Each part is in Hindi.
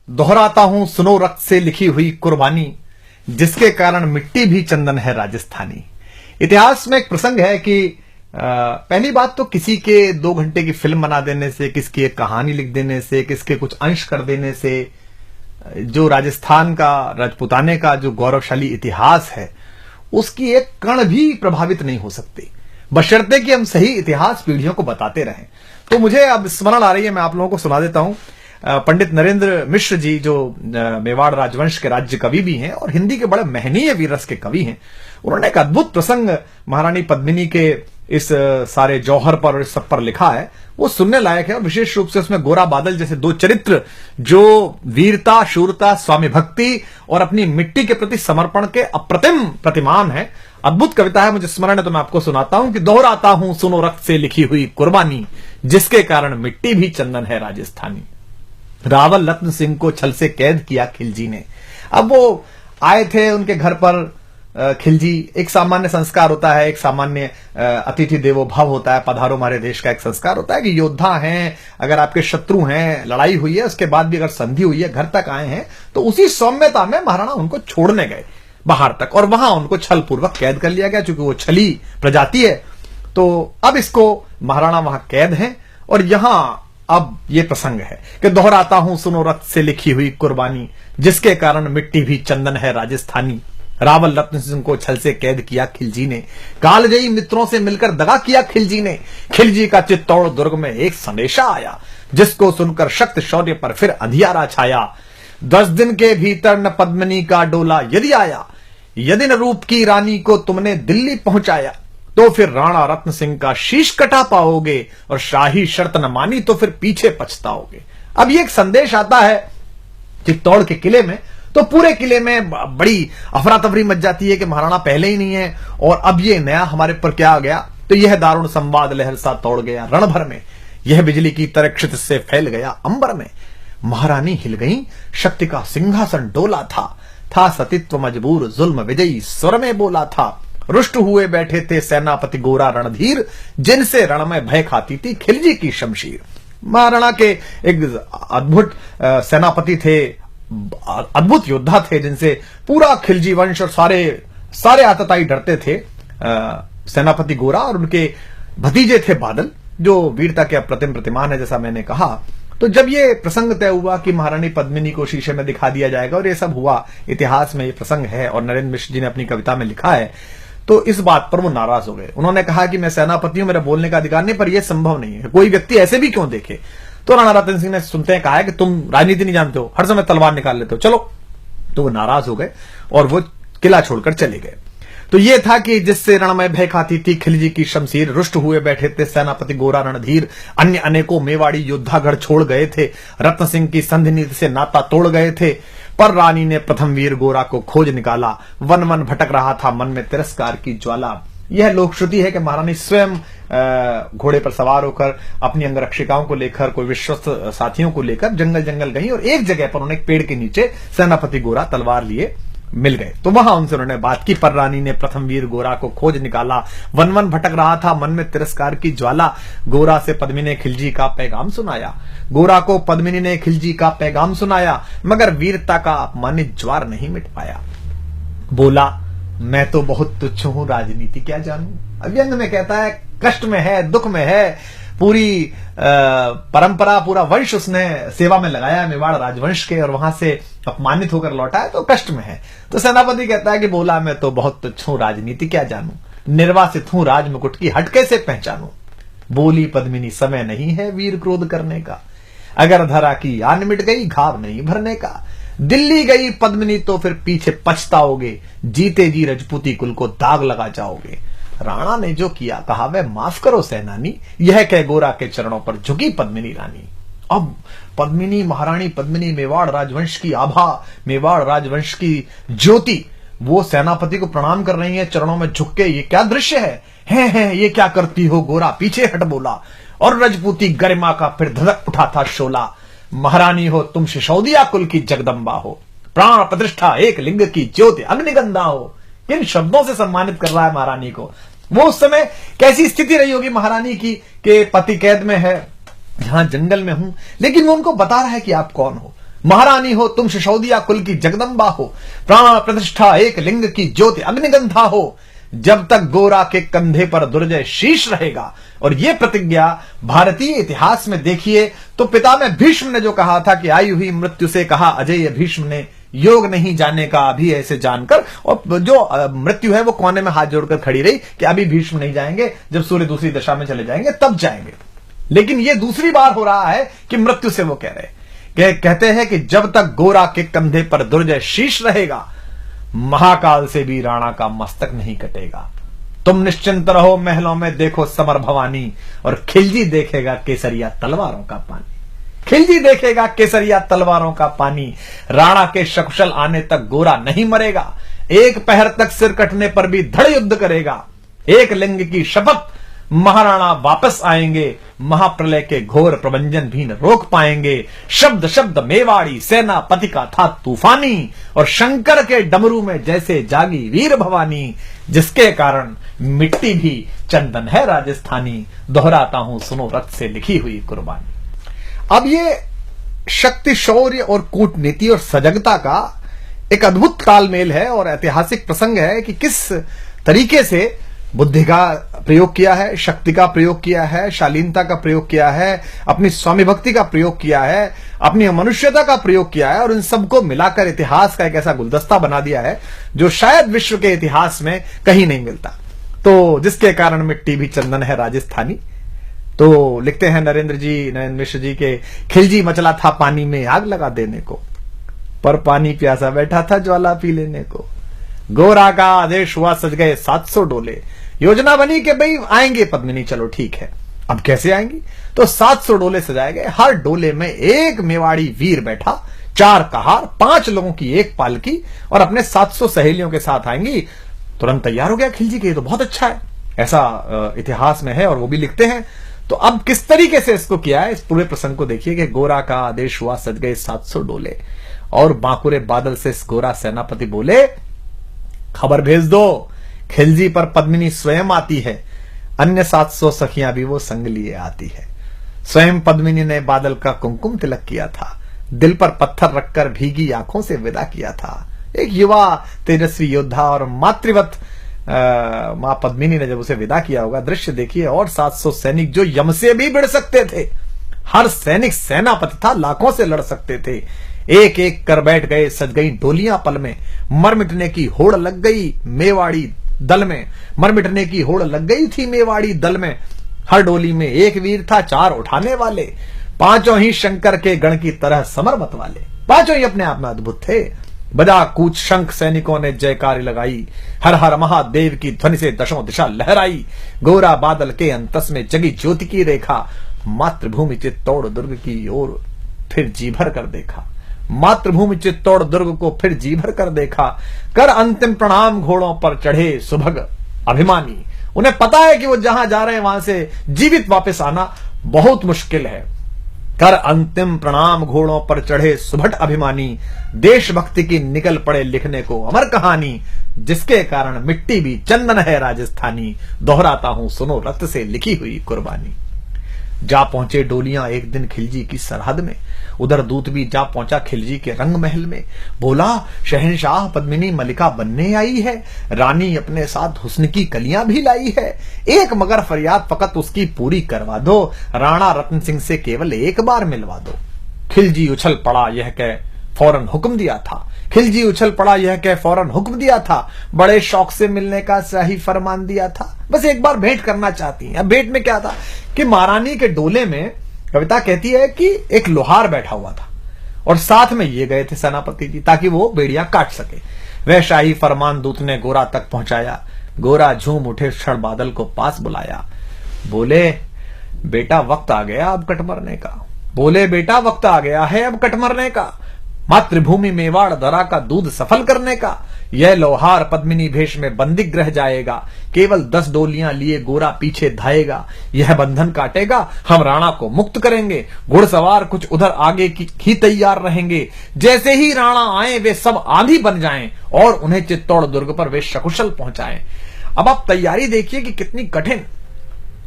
दोहराता हूं सुनो रक्त से लिखी हुई कुर्बानी, जिसके कारण मिट्टी भी चंदन है राजस्थानी। इतिहास में एक प्रसंग है कि पहली बात तो किसी के 2 घंटे की फिल्म बना देने से, किसकी एक कहानी लिख देने से, किसके कुछ अंश कर देने से जो राजस्थान का, राजपुताने का जो गौरवशाली इतिहास है, उसकी एक कण भी प्रभावित नहीं हो सकती, बशर्ते कि हम सही इतिहास पीढ़ियों को बताते रहें। तो मुझे अब स्मरण आ रही है, मैं आप लोगों को सुना देता हूं। पंडित नरेंद्र मिश्र जी, जो मेवाड़ राजवंश के राज्य कवि भी हैं और हिंदी के बड़े महनीय वीररस के कवि हैं, उन्होंने एक अद्भुत प्रसंग महारानी पद्मिनी के इस सारे जौहर पर और इस सब पर लिखा है। वो सुनने लायक है और विशेष रूप से उसमें गोरा बादल जैसे 2 चरित्र जो वीरता, शूरता, स्वामी भक्ति और अपनी मिट्टी के प्रति समर्पण के अप्रतिम प्रतिमान है। अद्भुत कविता है, मुझे स्मरण है तो मैं आपको सुनाता हूं कि दोहराता हूं सुनो रक्त से लिखी हुई कुर्बानी, जिसके कारण मिट्टी भी चंदन है राजस्थानी। रावल रत्न सिंह को छल से कैद किया खिलजी ने। अब वो आए थे उनके घर पर खिलजी। एक सामान्य संस्कार होता है, एक सामान्य अतिथि देवो भव होता है, पधारो हमारे देश का एक संस्कार होता है कि योद्धा हैं, अगर आपके शत्रु हैं, लड़ाई हुई है, उसके बाद भी अगर संधि हुई है, घर तक आए हैं, तो उसी सौम्यता में महाराणा उनको छोड़ने गए बाहर तक और वहां उनको छल पूर्वक कैद कर लिया गया। चूंकि वो छली प्रजाति है, तो अब इसको महाराणा वहां कैद है और यहां अब ये प्रसंग है कि दोहराता हूं सुनो रक्त से लिखी हुई कुर्बानी, जिसके कारण मिट्टी भी चंदन है राजस्थानी। रावल रत्न सिंह को छल से कैद किया खिलजी ने, कालजयी मित्रों से मिलकर दगा किया खिलजी ने। खिलजी का चित्तौड़ दुर्ग में एक संदेशा आया, जिसको सुनकर शक्त शौर्य पर फिर अंधियारा छाया। 10 दिन के भीतर न पद्मिनी का डोला यदि आया, यदि न रूप की रानी को तुमने दिल्ली पहुंचाया, तो फिर राणा रत्न सिंह का शीश कटा पाओगे और शाही शर्त न मानी तो फिर पीछे पछताओगे। अब ये एक संदेश आता है चित्तौड़ के किले में, तो पूरे किले में बड़ी अफरा तफरी मच जाती है कि महाराणा पहले ही नहीं है और अब ये नया हमारे पर क्या आ गया। तो यह दारुण संवाद लहर सा तोड़ गया रण भर में, यह बिजली की तरह क्षित से फैल गया अंबर में। महारानी हिल गई, शक्ति का सिंहासन डोला था सतीत्व मजबूर जुल्म विजयी स्वर में बोला था। रुष्ट हुए बैठे थे सेनापति गोरा रणधीर, जिनसे रण में भय खाती थी खिलजी की शमशीर। महाराणा के एक अद्भुत सेनापति थे, अद्भुत योद्धा थे, जिनसे पूरा खिलजी वंश और सारे आतताई डरते थे। सेनापति गोरा और उनके भतीजे थे बादल, जो वीरता के अप्रतिम प्रतिमान है, जैसा मैंने कहा। तो जब ये प्रसंग तय हुआ कि महारानी पद्मिनी को शीशे में दिखा दिया जाएगा और ये सब हुआ, इतिहास में ये प्रसंग है और नरेंद्र मिश्र जी ने अपनी कविता में लिखा है, तो इस बात पर वो नाराज हो गए। उन्होंने कहा कि मैं सेनापति हूं, मेरा बोलने का अधिकार नहीं, पर यह संभव नहीं है, कोई व्यक्ति ऐसे भी क्यों देखे। तो राणा रतन सिंह ने सुनते हैं कहा है कि तुम राजनीति नहीं जानते हो, हर समय तलवार निकाल लेते हो, चलो। तो वो नाराज हो गए और वो किला छोड़कर चले गए। तो ये था कि जिससे रण में भय खाती थी खिलजी की शमशीर, रुष्ट हुए बैठे थे सेनापति गोरा रणधीर, अन्य अनेकों मेवाड़ी योद्धागढ़ छोड़ गए थे, रत्न सिंह की संधि नीति से नाता तोड़ गए थे। पर रानी ने प्रथम वीर गोरा को खोज निकाला, वन वन भटक रहा था मन में तिरस्कार की ज्वाला। यह लोकश्रुति है कि महारानी स्वयं घोड़े पर सवार होकर अपनी अंगरक्षिकाओं को लेकर, कोई विश्वस्त साथियों को लेकर जंगल जंगल गई और एक जगह पर उन्हें एक पेड़ के नीचे सेनापति गोरा तलवार लिए मिल गए। तो वहां उनसे उन्होंने बात की। पर रानी ने प्रथम वीर गोरा को खोज निकाला, वन वन भटक रहा था मन में तिरस्कार की ज्वाला। गोरा से पद्मिनी ने खिलजी का पैगाम सुनाया, गोरा को पद्मिनी ने खिलजी का पैगाम सुनाया, मगर वीरता का अपमानित ज्वार नहीं मिट पाया। बोला मैं तो बहुत तुच्छ हूं, राजनीति क्या जानूं। अव्यंग में कहता है कष्ट में है, दुख में है, पूरी परंपरा, पूरा वंश उसने सेवा में लगाया है मेवाड़ राजवंश के, और वहां से अपमानित होकर लौटा है तो कष्ट में है। तो सेनापति कहता है कि बोला मैं तो बहुत तुच्छ हूं, राजनीति क्या जानूं, निर्वासित हूं राज मुकुट की हट कैसे पहचानूं। बोली पद्मिनी समय नहीं है वीर क्रोध करने का, अगर धरा की आन मिट गई घाव नहीं भरने का। दिल्ली गई पद्मिनी तो फिर पीछे पछताओगे, जीते जी रजपूती कुल को दाग लगा जाओगे। राणा ने जो किया कहा वह माफ करो सेनानी, यह कह गोरा के चरणों पर झुकी पद्मिनी रानी। अब पद्मिनी, महारानी पद्मिनी मेवाड़ राजवंश की आभा, मेवाड़ राजवंश की ज्योति, वो सेनापति को प्रणाम कर रही है चरणों में झुक के। ये क्या दृश्य है ये क्या करती हो गोरा, पीछे हट बोला। और रजपूती गरिमा का फिर धधक उठा था शोला। महारानी हो तुम सिसोदिया कुल की जगदम्बा हो, प्राण प्रतिष्ठा एक लिंग की ज्योति अग्निगंधा हो। इन शब्दों से सम्मानित कर रहा है महारानी को। वो उस समय कैसी स्थिति रही होगी महारानी की कि पति कैद में है, जहां जंगल में हूं, लेकिन वो उनको बता रहा है कि आप कौन हो। महारानी हो तुम सिसोदिया कुल की जगदम्बा हो, प्राण प्रतिष्ठा एक लिंग की ज्योति अग्निगंधा हो, जब तक गोरा के कंधे पर दुर्जय शीश रहेगा। और यह प्रतिज्ञा भारतीय इतिहास में देखिए तो पितामह भीष्म ने जो कहा था कि आई हुई मृत्यु से कहा अजय भीष्म ने, योग नहीं जाने का अभी ऐसे जानकर, और जो मृत्यु है वो कोने में हाथ जोड़कर खड़ी रही कि अभी भीष्म नहीं जाएंगे, जब सूर्य दूसरी दिशा में चले जाएंगे तब जाएंगे। लेकिन ये दूसरी बार हो रहा है कि मृत्यु से वो कह रहे, कहते हैं कि जब तक गोरा के कंधे पर दुर्जय शीश रहेगा, महाकाल से भी राणा का मस्तक नहीं कटेगा। तुम निश्चिंत रहो महलों में देखो समर भवानी, और खिलजी देखेगा केसरिया तलवारों का पानी। खिलजी देखेगा केसरिया तलवारों का पानी। राणा के सकुशल आने तक गोरा नहीं मरेगा, एक पहर तक सिर कटने पर भी धड़ युद्ध करेगा। एक लिंग की शपथ, महाराणा वापस आएंगे, महाप्रलय के घोर प्रबंजन भी न रोक पाएंगे। शब्द शब्द मेवाड़ी सेनापति का था तूफानी, और शंकर के डमरू में जैसे जागी वीर भवानी, जिसके कारण मिट्टी भी चंदन है राजस्थानी। दोहराता हूं सुनो रक्त से लिखी हुई कुर्बानी। अब ये शक्ति, शौर्य और कूटनीति और सजगता का एक अद्भुत तालमेल है और ऐतिहासिक प्रसंग है कि किस तरीके से बुद्धि का प्रयोग किया है, शक्ति का प्रयोग किया है, शालीनता का प्रयोग किया है, अपनी स्वामी भक्ति का प्रयोग किया है, अपनी मनुष्यता का प्रयोग किया है, और इन सबको मिलाकर इतिहास का एक ऐसा गुलदस्ता बना दिया है जो शायद विश्व के इतिहास में कहीं नहीं मिलता। तो जिसके कारण मिट्टी भी चंदन है राजस्थानी। तो लिखते हैं नरेंद्र मिश्र जी के, खिलजी मचला था पानी में आग लगा देने को, पर पानी प्यासा बैठा था ज्वाला पी लेने को। गोरा का आदेश हुआ सज गए 700 डोले, योजना बनी कि भाई आएंगे पद्मिनी, चलो ठीक है। अब कैसे आएंगी? तो 700 डोले सजाए गए, हर डोले में एक मेवाड़ी वीर बैठा, 4 कहार, 5 लोगों की एक पालकी, और अपने 700 सहेलियों के साथ आएंगी। तुरंत तैयार हो गया खिलजी के, ये तो बहुत अच्छा है, ऐसा इतिहास में है और वो भी लिखते हैं। तो अब किस तरीके से इसको किया है, इस पूरे प्रसंग को देखिए कि गोरा का आदेश हुआ सज गए 700 डोले, और बांकुरे बादल से इस गोरा सेनापति बोले, खबर भेज दो, खिलजी पर पद्मिनी स्वयं आती है, अन्य 700 सखियां भी वो संग लिए आती है। स्वयं पद्मिनी ने बादल का कुमकुम तिलक किया था, दिल पर पत्थर रखकर भीगी आंखों से विदा किया था। एक युवा तेजस्वी योद्धा और मातृवत मां पद्मिनी ने जब उसे विदा किया होगा, दृश्य देखिए। और 700 सैनिक जो यम से भी भिड़ सकते थे, हर सैनिक सेनापति था, लाखों से लड़ सकते थे, एक एक कर बैठ गए, सज गई डोलियां पल में, मर मिटने की होड़ लग गई मेवाड़ी दल में, मर मिटने की होड़ लग गई थी मेवाड़ी दल में। हर डोली में एक वीर था, 4 उठाने वाले, 5 ही शंकर के गण की तरह समर मत वाले, 5 ही अपने आप में अद्भुत थे। बजा कूच शंख सैनिकों ने जयकारी लगाई, हर हर महादेव की ध्वनि से दशों दिशा लहराई। गोरा बादल के अंतस में जगी ज्योति की रेखा, मातृभूमि चित्तौड़ दुर्ग की ओर फिर जी भर कर देखा, मातृभूमि चित्तौड़ दुर्ग को फिर जी भर कर देखा। कर अंतिम प्रणाम घोड़ों पर चढ़े सुभग अभिमानी, उन्हें पता है कि वो जहां जा रहे हैं वहां से जीवित वापस आना बहुत मुश्किल है। कर अंतिम प्रणाम घोड़ों पर चढ़े सुभट अभिमानी, देशभक्ति की निकल पड़े लिखने को अमर कहानी, जिसके कारण मिट्टी भी चंदन है राजस्थानी। दोहराता हूं सुनो रक्त से लिखी हुई कुर्बानी। जा पहुंचे डोलियां एक दिन खिलजी की सरहद में, उधर दूत भी जा पहुंचा खिलजी के रंग महल में। बोला शहनशाह पद्मिनी मलिका बनने आई है, रानी अपने साथ हुस्न की कलियां भी लाई है, एक मगर फरियाद फकत उसकी पूरी करवा दो, राणा रतन सिंह से केवल एक बार मिलवा दो। खिलजी उछल पड़ा यह कह फौरन हुक्म दिया था, खिलजी उछल पड़ा यह कह फौरन हुक्म दिया था, बड़े शौक से मिलने का सही फरमान दिया था, बस एक बार भेंट करना चाहती हैं। अब भेंट में क्या था कि महारानी के डोले में कविता कहती है कि एक लोहार बैठा हुआ था और साथ में ये गए थे सेनापति जी, ताकि वो बेड़ियां काट सके। वह शाही फरमान दूत ने गोरा तक पहुंचाया, गोरा झूम उठे क्षण बादल को पास बुलाया, बोले बेटा वक्त आ गया अब कट मरने का, बोले बेटा वक्त आ गया है अब कट मरने का, मातृभूमि मेवाड़ दरा का दूध सफल करने का। यह लोहार पद्मिनी भेष में बंदिग रह जाएगा, केवल 10 डोलियां लिए गोरा पीछे धाएगा, यह बंधन काटेगा हम राणा को मुक्त करेंगे, घुड़सवार कुछ उधर आगे की ही तैयार रहेंगे, जैसे ही राणा आए वे सब आंधी बन जाएं और उन्हें चित्तौड़ दुर्ग पर वे सकुशल पहुंचाएं। अब आप तैयारी देखिए कि कितनी कठिन,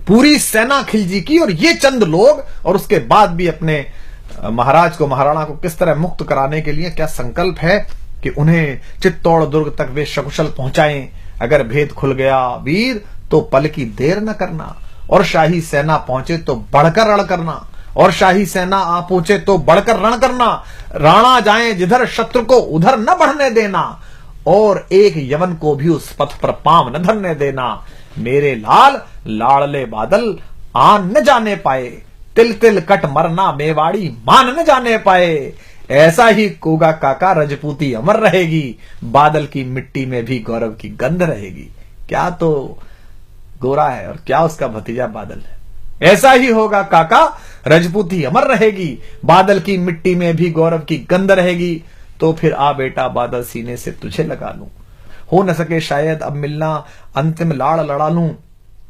पूरी सेना खिलजी की और ये चंद लोग, और उसके बाद भी अपने महाराज को, महाराणा को किस तरह मुक्त कराने के लिए क्या संकल्प है कि उन्हें चित्तौड़ दुर्ग तक वे सकुशल पहुंचाएं। अगर भेद खुल गया वीर तो पल की देर न करना, और शाही सेना पहुंचे तो बढ़कर रण करना, और शाही सेना आ पहुंचे तो बढ़कर रण करना। राणा जाए जिधर शत्रु को उधर न बढ़ने देना, और एक यवन को भी उस पथ पर पांव न धरने देना। मेरे लाल लाड़ले बादल आन न जाने पाए, तिल तिल कट मरना मेवाड़ी मान न जाने पाए। ऐसा ही कोगा काका रजपूती अमर रहेगी, बादल की मिट्टी में भी गौरव की गंध रहेगी। क्या तो गोरा है और क्या उसका भतीजा बादल है। ऐसा ही होगा काका, रजपूती अमर रहेगी, बादल की मिट्टी में भी गौरव की गंध रहेगी। तो फिर आ बेटा बादल, सीने से तुझे लगा लूं, हो न सके शायद अब मिलना, अंतिम लाड़ लड़ा लूं।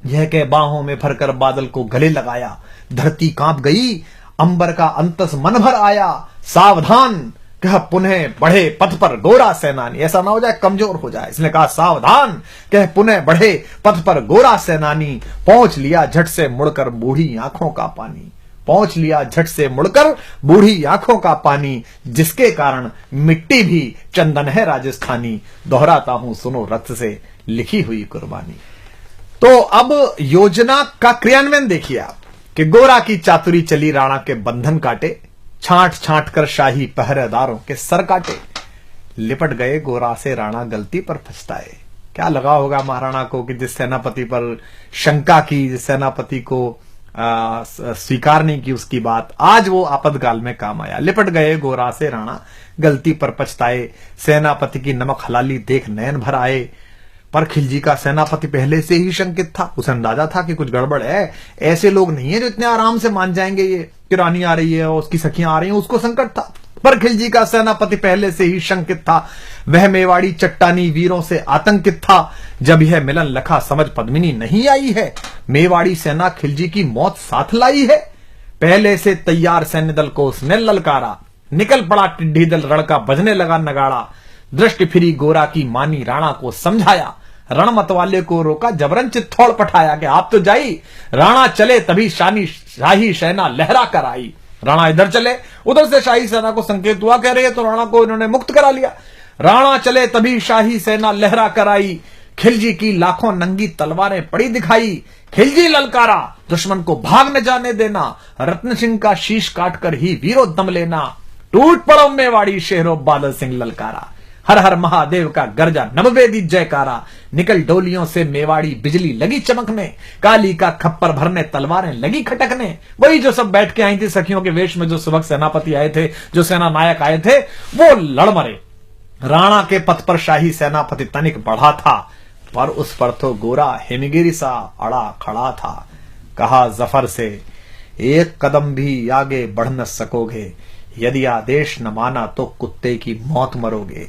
यह कह बाहों में भरकर बादल को गले लगाया। धरती कांप गई, अंबर का अंतस मन भर आया। सावधान कह पुनः बढ़े पथ पर गोरा सेनानी। ऐसा ना हो जाए कमजोर हो जाए, इसने कहा सावधान कह पुनः बढ़े पथ पर गोरा सेनानी। पहुंच लिया झट से मुड़कर बूढ़ी आंखों का पानी, पहुंच लिया झट से मुड़कर बूढ़ी आंखों का पानी। जिसके कारण मिट्टी भी चंदन है राजस्थानी, दोहराता हूं सुनो रक्त से लिखी हुई कुर्बानी। तो अब योजना का क्रियान्वयन देखिए आप कि गोरा की चातुरी चली, राणा के बंधन काटे, छांट छांट कर शाही पहरेदारों के सर काटे। लिपट गए गोरा से राणा, गलती पर पछताए। क्या लगा होगा महाराणा को कि जिस सेनापति पर शंका की, जिस सेनापति को स्वीकार नहीं की उसकी बात, आज वो आपातकाल में काम आया। लिपट गए गोरा से राणा, गलती पर पछताए। सेनापति की नमक हलाली देख नयन भर आए। पर खिलजी का सेनापति पहले से ही शंकित था, उसे अंदाजा था कि कुछ गड़बड़ है। ऐसे लोग नहीं है जो इतने आराम से मान जाएंगे ये कि रानी आ रही है और उसकी सखियां आ रही हैं, उसको संकट था। पर खिलजी का सेनापति पहले से ही शंकित था। वह मेवाड़ी चट्टानी वीरों से आतंकित था। जब यह मिलन लखा समझ पद्मिनी नहीं आई है, मेवाड़ी सेना खिलजी की मौत साथ लाई है। पहले से तैयार सैन्य दल को उसने ललकारा, निकल पड़ा टिड्डी दल, रड़का बजने लगा नगाड़ा। दृष्टि फिरी गोरा की मानी, राणा को समझाया, रण मतवाले को रोका, जबरन चित्तौड़ पठाया कि आप तो जाई। राणा चले तभी शाही सेना लहरा कर आई। राणा इधर चले, उधर से शाही सेना को संकेत हुआ, कह रहे हैं तो राणा को इन्होंने मुक्त करा लिया। राणा चले तभी शाही सेना लहरा कर आई। खिलजी की लाखों नंगी तलवारें पड़ी दिखाई। खिलजी ललकारा, दुश्मन को भाग न जाने देना, रत्न सिंह का शीश काटकर ही वीरो दम लेना। टूट पड़ो मेवाड़ी शेरो, बादल सिंह ललकारा। हर हर महादेव का गर्जा, नववेदी जयकारा। निकल डोलियों से मेवाड़ी, बिजली लगी चमकने, काली का खप्पर भरने, तलवारें लगी खटकने। वही जो सब बैठ के आई थी सखियों के वेश में, जो सुबह सेनापति आए थे, जो सेना नायक आए थे, वो लड़ मरे। राणा के पथ पर शाही सेनापति तनिक बढ़ा था, पर उस पर तो गोरा हिमगिरी सा अड़ा खड़ा था। कहा जफर से, एक कदम भी आगे बढ़ न सकोगे, यदि आदेश न माना तो कुत्ते की मौत मरोगे।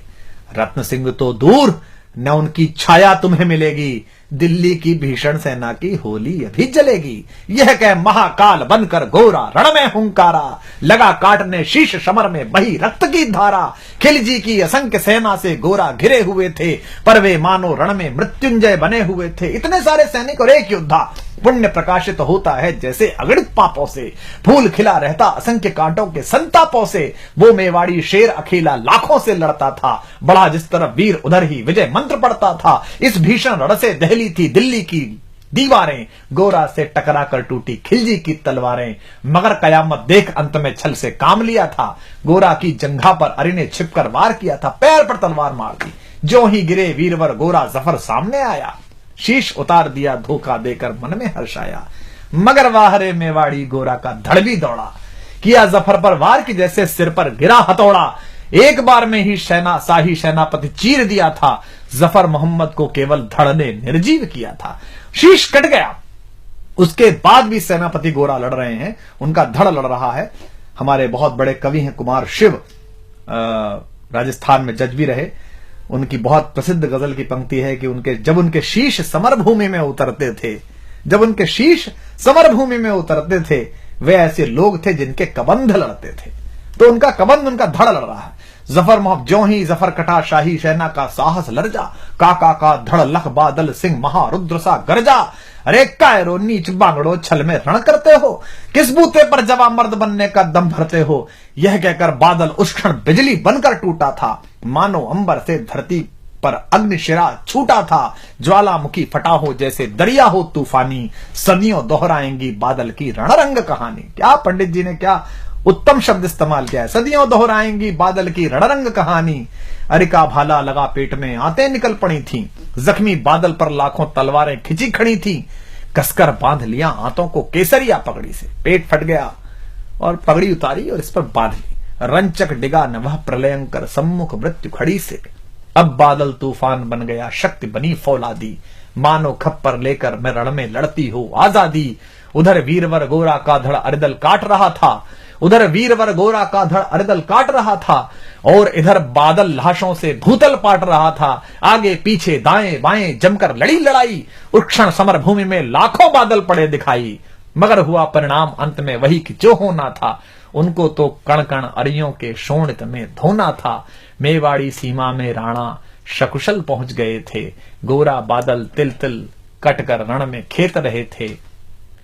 रत्न सिंह तो दूर, न उनकी छाया तुम्हें मिलेगी, दिल्ली की भीषण सेना की होली अभी जलेगी। यह कह महाकाल बनकर गोरा रण में हुंकारा, लगा काटने शीश समर में बही रक्त की धारा। खिलजी की असंख्य सेना से गोरा घिरे हुए थे, पर वे मानो रण में मृत्युंजय बने हुए थे। इतने सारे सैनिक और एक योद्धा, पुण्य प्रकाशित होता है जैसे अगणित पापों से, फूल खिला रहता असंख्य कांटों के संतापों से। वो मेवाड़ी शेर अकेला लाखों से लड़ता था, बड़ा जिस तरफ वीर उधर ही विजय मंत्र पड़ता था। इस भीषण रण से दहली थी दिल्ली की दीवारें, गोरा से टकरा कर टूटी खिलजी की तलवारें। मगर कयामत देख अंत में छल से काम लिया था, गोरा की जंघा पर अरि ने छिपकर वार किया था, पैर पर तलवार मार दी। जो ही गिरे वीरवर गोरा जफर सामने आया, शीश उतार दिया धोखा देकर मन में हर्ष आया। मगर वाहरे मेवाड़ी गोरा का धड़ भी दौड़ा, किया जफर पर वार की जैसे सिर पर गिरा हथौड़ा। एक बार में ही शाही सेनापति चीर दिया था, जफर मोहम्मद को केवल धड़ ने निर्जीव किया था। शीश कट गया, उसके बाद भी सेनापति गोरा लड़ रहे हैं, उनका धड़ लड़ रहा है। हमारे बहुत बड़े कवि हैं कुमार शिव, राजस्थान में जज भी रहे। उनकी बहुत प्रसिद्ध गजल की पंक्ति है कि जब उनके शीश समर भूमि में उतरते थे, जब उनके शीश समर भूमि में उतरते थे, वे ऐसे लोग थे जिनके कबंध लड़ते थे। तो उनका कबंध, उनका धड़ लड़ रहा है। जफर मोहब्बत ज्यों ही जफर कटा शाही शहना का साहस लरजा, काका का धड़ लख बादल सिंह महारुद्र सा गरजा। अरे कायरो नीच बांगड़ो छल में रण करते हो, किस बूते पर जवा मर्द बनने का दम भरते हो। यह कहकर बादल उस क्षण बिजली बनकर टूटा था, मानो अंबर से धरती पर अग्निशिरा छूटा था। ज्वालामुखी फटा हो जैसे दरिया हो तूफानी, सदियों दोहराएंगी बादल की रणरंग कहानी। क्या पंडित जी ने क्या उत्तम शब्द इस्तेमाल किया है, सदियों दोहराएंगी बादल की रणरंग कहानी। अरिका भाला लगा पेट में आते निकल पड़ी थी, जख्मी बादल पर लाखों तलवारें खिंची खड़ी थी। कसकर बांध लिया आंतों को केसरिया पगड़ी से, पेट फट गया और पगड़ी उतारी और इस पर बांध ली। रंचक डिगा न वह प्रलयंकर सम्मुख मृत्यु खड़ी से। अब बादल तूफान बन गया शक्ति बनी फौलादी, मानो खप्पर लेकर मैं रण में लड़ती हो आजादी। उधर वीरवर गोरा का धड़ अरिदल काट रहा था, उधर वीरवर गोरा का धड़ अरिदल काट रहा था, और इधर बादल लाशों से भूतल पाट रहा था। आगे पीछे दाएं बाएं जमकर लड़ी लड़ाई, उस क्षण समर भूमि में लाखों बादल पड़े दिखाई। मगर हुआ परिणाम अंत में वही कि जो होना था, उनको तो कण कण अरियों के शोणित में धोना था। मेवाड़ी सीमा में राणा सकुशल पहुंच गए थे, गोरा बादल तिल तिल कट कर रण में खेत रहे थे।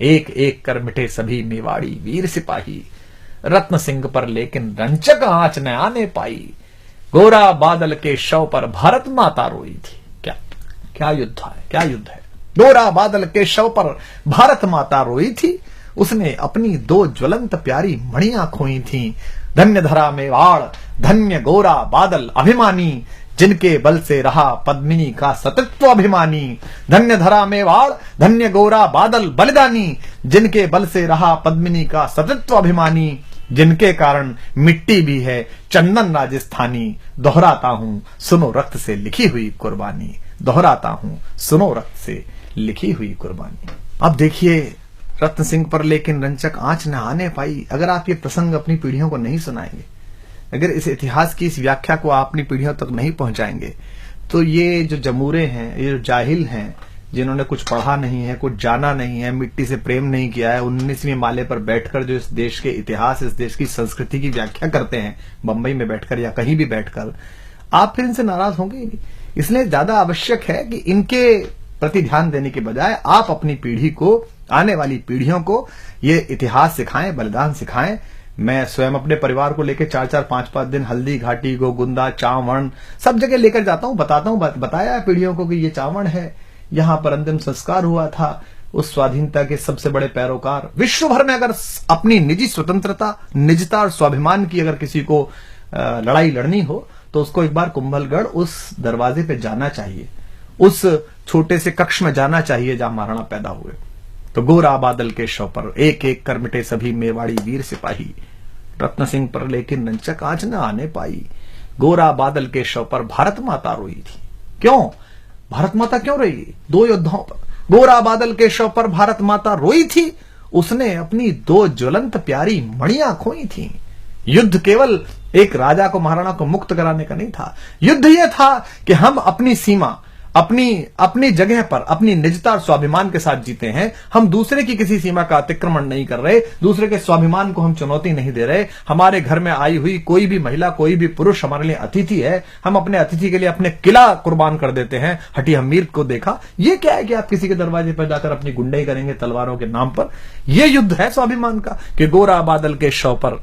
एक एक कर मिटे सभी मेवाड़ी वीर सिपाही, रत्न सिंह पर लेकिन रंचक आंच न आने पाई। गोरा बादल के शव पर भारत माता रोई थी। क्या क्या युद्ध है, क्या युद्ध है। गोरा बादल के शव पर भारत माता रोई थी, उसने अपनी दो ज्वलंत प्यारी मणियां खोई थी। धन्य धरा मेवाड़ धन्य गोरा बादल अभिमानी, जिनके बल से रहा पद्मिनी का सतत्व अभिमानी। धन्य धरा मेवाड़ धन्य गोरा बादल बलिदानी, जिनके बल से रहा पद्मिनी का सतत्व अभिमानी। जिनके कारण मिट्टी भी है चंदन राजस्थानी, दोहराता हूं सुनो रक्त से लिखी हुई कुर्बानी। दोहराता हूं सुनो रक्त से लिखी हुई कुर्बानी। अब देखिए रत्न सिंह पर लेकिन रंचक आंच न आने पाई। अगर आप ये प्रसंग अपनी पीढ़ियों को नहीं सुनाएंगे, अगर इस इतिहास की इस व्याख्या को आप अपनी पीढ़ियों तक नहीं पहुंचाएंगे, तो ये जो जमूरे हैं, ये जो जाहिल हैं, जिन्होंने कुछ पढ़ा नहीं है, कुछ जाना नहीं है, मिट्टी से प्रेम नहीं किया है, 19वीं माले पर बैठकर जो इस देश के इतिहास, इस देश की संस्कृति की व्याख्या करते हैं, बंबई में बैठकर या कहीं भी बैठकर, आप फिर इनसे नाराज होंगे ही नहीं। इसलिए ज्यादा आवश्यक है कि इनके प्रति ध्यान देने के बजाय आप अपनी पीढ़ी को, आने वाली पीढ़ियों को ये इतिहास सिखाएं, बलिदान सिखाएं। मैं स्वयं अपने परिवार को लेकर 4-4, 5-5 दिन हल्दी घाटी, गोगुंदा, चावण सब जगह लेकर जाता हूं, बताता हूं, बताया पीढ़ियों को कि ये चावण है, यहां पर अंतिम संस्कार हुआ था उस स्वाधीनता के सबसे बड़े पैरोकार। विश्व भर में अगर अपनी निजी स्वतंत्रता, निजता और स्वाभिमान की अगर किसी को लड़ाई लड़नी हो, तो उसको एक बार कुंभलगढ़ उस दरवाजे पे जाना चाहिए, उस छोटे से कक्ष में जाना चाहिए जहां महाराणा पैदा हुए। तो गोरा बादल के शव पर एक एक कर मिटे सभी मेवाड़ी वीर सिपाही, रत्न सिंह पर लेकिन रंचक आंच न आने पाई। गोरा बादल के शव पर भारत माता रोई थी। क्यों भारत माता क्यों रोई? दो योद्धाओं पर। गोरा बादल के शव पर भारत माता रोई थी, उसने अपनी दो ज्वलंत प्यारी मणियां खोई थी। युद्ध केवल एक राजा को, महाराणा को मुक्त कराने का नहीं था। युद्ध यह था कि हम अपनी सीमा, अपनी जगह पर अपनी निजता और स्वाभिमान के साथ जीते हैं। हम दूसरे की किसी सीमा का अतिक्रमण नहीं कर रहे, दूसरे के स्वाभिमान को हम चुनौती नहीं दे रहे। हमारे घर में आई हुई कोई भी महिला, कोई भी पुरुष हमारे लिए अतिथि है, हम अपने अतिथि के लिए अपने किला कुर्बान कर देते हैं। हटी हमीर को देखा, ये क्या है कि आप किसी के दरवाजे पर जाकर अपनी गुंडाई करेंगे तलवारों के नाम पर। यह युद्ध है स्वाभिमान का कि गोरा बादल के शव पर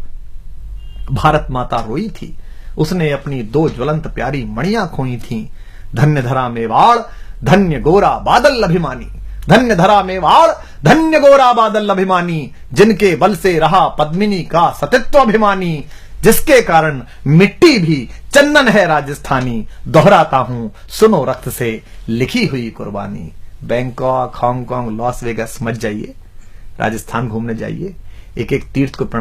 भारत माता रोई थी, उसने अपनी दो ज्वलंत प्यारी मणियां खोई थी। धन्य धरा मेवाड़ धन्य गोरा बादल अभिमानी, धन्य धरा मेवाड़ धन्य गोरा बादल अभिमानी, जिनके बल से रहा पद्मिनी का सतत्व अभिमानी, जिसके कारण मिट्टी भी चंदन है राजस्थानी। दोहराता हूं सुनो रक्त से लिखी हुई कुर्बानी। बैंकॉक, हांगकांग, लॉस वेगस मत जाइए, राजस्थान घूमने जाइए, एक एक तीर्थ को प्रणाम